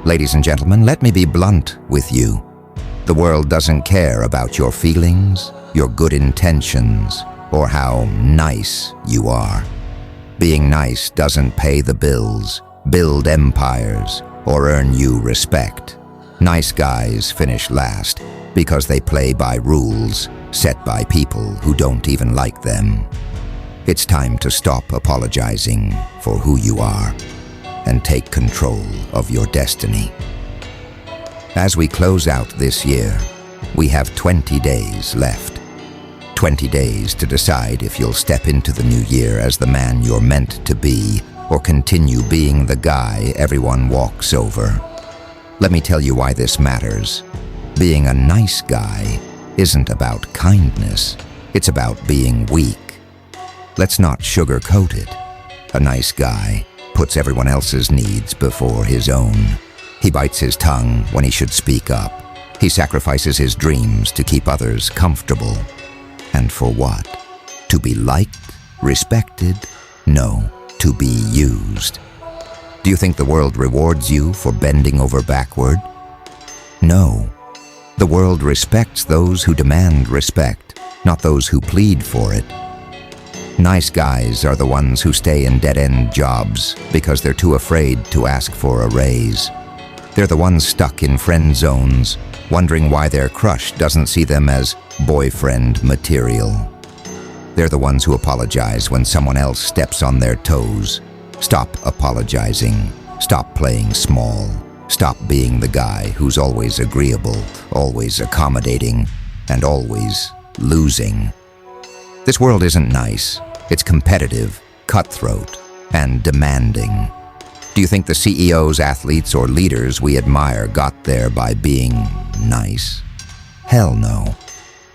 Ladies and gentlemen, let me be blunt with you. The world doesn't care about your feelings, your good intentions, or how nice you are. Being nice doesn't pay the bills, build empires, or earn you respect. Nice guys finish last because they play by rules set by people who don't even like them. It's time to stop apologizing for who you are and take control of your destiny. As we close out this year, we have 20 days left. 20 days to decide if you'll step into the new year as the man you're meant to be or continue being the guy everyone walks over. Let me tell you why this matters. Being a nice guy isn't about kindness. It's about being weak. Let's not sugarcoat it. A nice guy puts everyone else's needs before his own. He bites his tongue when he should speak up. He sacrifices his dreams to keep others comfortable. And for what? To be liked? Respected? No, to be used. Do you think the world rewards you for bending over backward? No. The world respects those who demand respect, not those who plead for it. Nice guys are the ones who stay in dead-end jobs because they're too afraid to ask for a raise. They're the ones stuck in friend zones, wondering why their crush doesn't see them as boyfriend material. They're the ones who apologize when someone else steps on their toes. Stop apologizing. Stop playing small. Stop being the guy who's always agreeable, always accommodating, and always losing. This world isn't nice. It's competitive, cutthroat, and demanding. Do you think the CEOs, athletes, or leaders we admire got there by being nice? Hell no.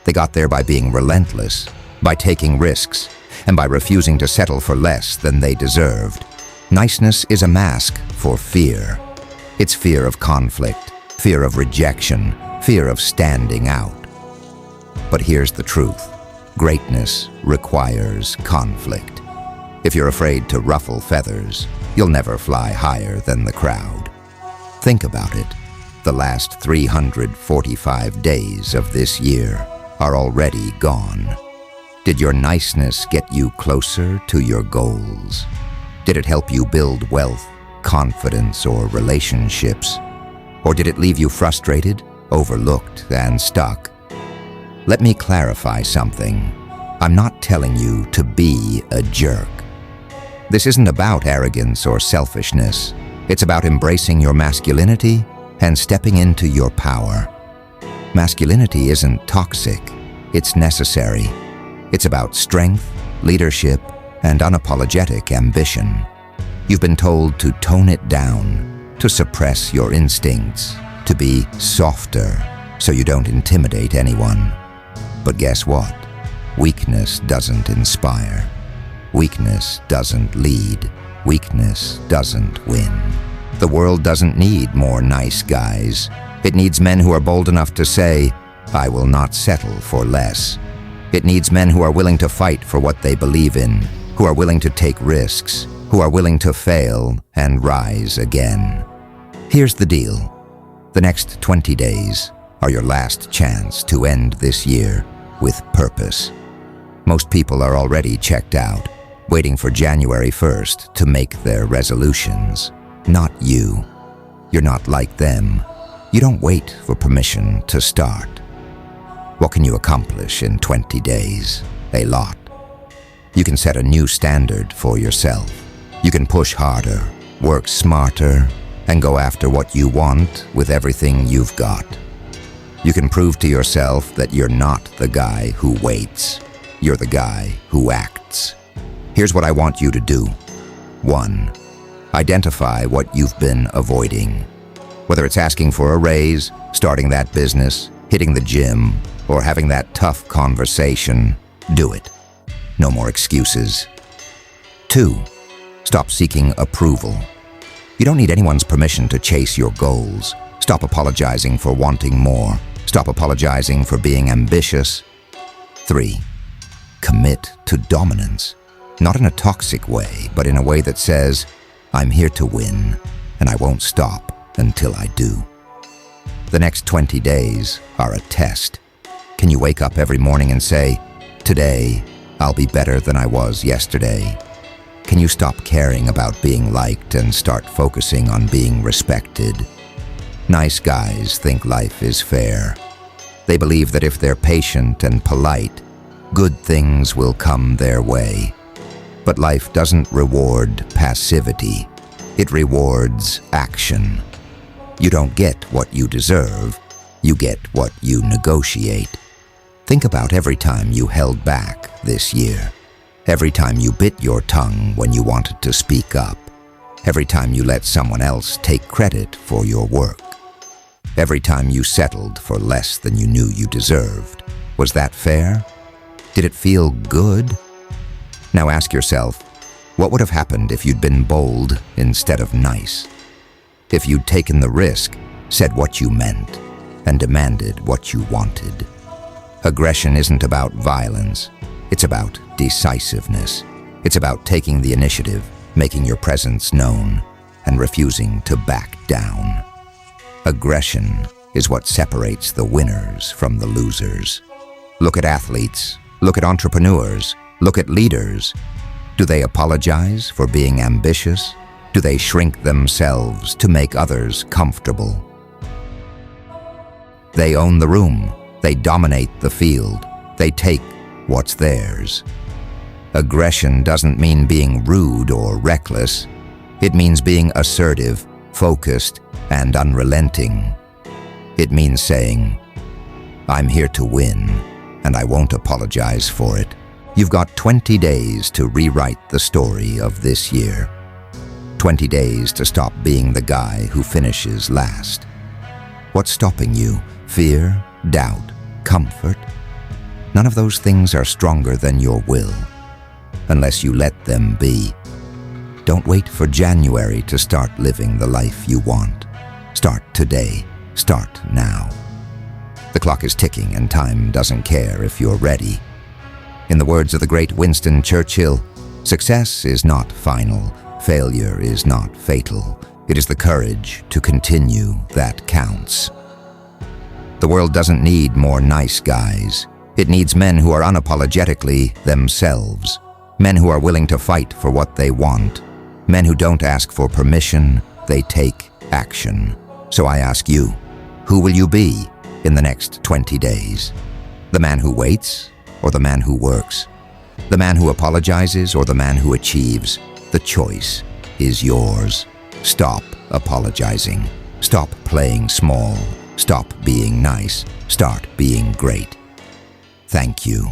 They got there by being relentless, by taking risks, and by refusing to settle for less than they deserved. Niceness is a mask for fear. It's fear of conflict, fear of rejection, fear of standing out. But here's the truth. Greatness requires conflict. If you're afraid to ruffle feathers, you'll never fly higher than the crowd. Think about it. The last 345 days of this year are already gone. Did your niceness get you closer to your goals? Did it help you build wealth, confidence, or relationships? Or did it leave you frustrated, overlooked, and stuck? Let me clarify something. I'm not telling you to be a jerk. This isn't about arrogance or selfishness. It's about embracing your masculinity and stepping into your power. Masculinity isn't toxic. It's necessary. It's about strength, leadership, and unapologetic ambition. You've been told to tone it down, to suppress your instincts, to be softer so you don't intimidate anyone. But guess what? Weakness doesn't inspire. Weakness doesn't lead. Weakness doesn't win. The world doesn't need more nice guys. It needs men who are bold enough to say, "I will not settle for less." It needs men who are willing to fight for what they believe in, who are willing to take risks, who are willing to fail and rise again. Here's the deal. The next 20 days are your last chance to end this year with purpose. Most people are already checked out, waiting for January 1st to make their resolutions. Not you. You're not like them. You don't wait for permission to start. What can you accomplish in 20 days? A lot. You can set a new standard for yourself. You can push harder, work smarter, and go after what you want with everything you've got. You can prove to yourself that you're not the guy who waits. You're the guy who acts. Here's what I want you to do. 1. Identify what you've been avoiding. Whether it's asking for a raise, starting that business, hitting the gym, or having that tough conversation, do it. No more excuses. 2. Stop seeking approval. You don't need anyone's permission to chase your goals. Stop apologizing for wanting more. Stop apologizing for being ambitious. 3. Commit to dominance. Not in a toxic way, but in a way that says, "I'm here to win, and I won't stop until I do. The next 20 days are a test. Can you wake up every morning and say, "Today, I'll be better than I was yesterday"? Can you stop caring about being liked and start focusing on being respected? Nice guys think life is fair. They believe that if they're patient and polite, good things will come their way. But life doesn't reward passivity. It rewards action. You don't get what you deserve. You get what you negotiate. Think about every time you held back this year. Every time you bit your tongue when you wanted to speak up. Every time you let someone else take credit for your work. Every time you settled for less than you knew you deserved. Was that fair? Did it feel good? Now ask yourself, what would have happened if you'd been bold instead of nice? If you'd taken the risk, said what you meant, and demanded what you wanted. Aggression isn't about violence. It's about decisiveness. It's about taking the initiative, making your presence known, and refusing to back down. Aggression is what separates the winners from the losers. Look at athletes. Look at entrepreneurs. Look at leaders. Do they apologize for being ambitious? Do they shrink themselves to make others comfortable? They own the room. They dominate the field. They take what's theirs. Aggression doesn't mean being rude or reckless. It means being assertive, focused, and unrelenting. It means saying, "I'm here to win, and I won't apologize for it." You've got 20 days to rewrite the story of this year. 20 days to stop being the guy who finishes last. What's stopping you? Fear? Doubt? Comfort? None of those things are stronger than your will, unless you let them be. Don't wait for January to start living the life you want. Start today. Start now. The clock is ticking and time doesn't care if you're ready. In the words of the great Winston Churchill, success is not final, failure is not fatal. It is the courage to continue that counts. The world doesn't need more nice guys. It needs men who are unapologetically themselves. Men who are willing to fight for what they want. Men who don't ask for permission, they take action. So I ask you, who will you be in the next 20 days? The man who waits or the man who works? The man who apologizes or the man who achieves? The choice is yours. Stop apologizing. Stop playing small. Stop being nice. Start being great. Thank you.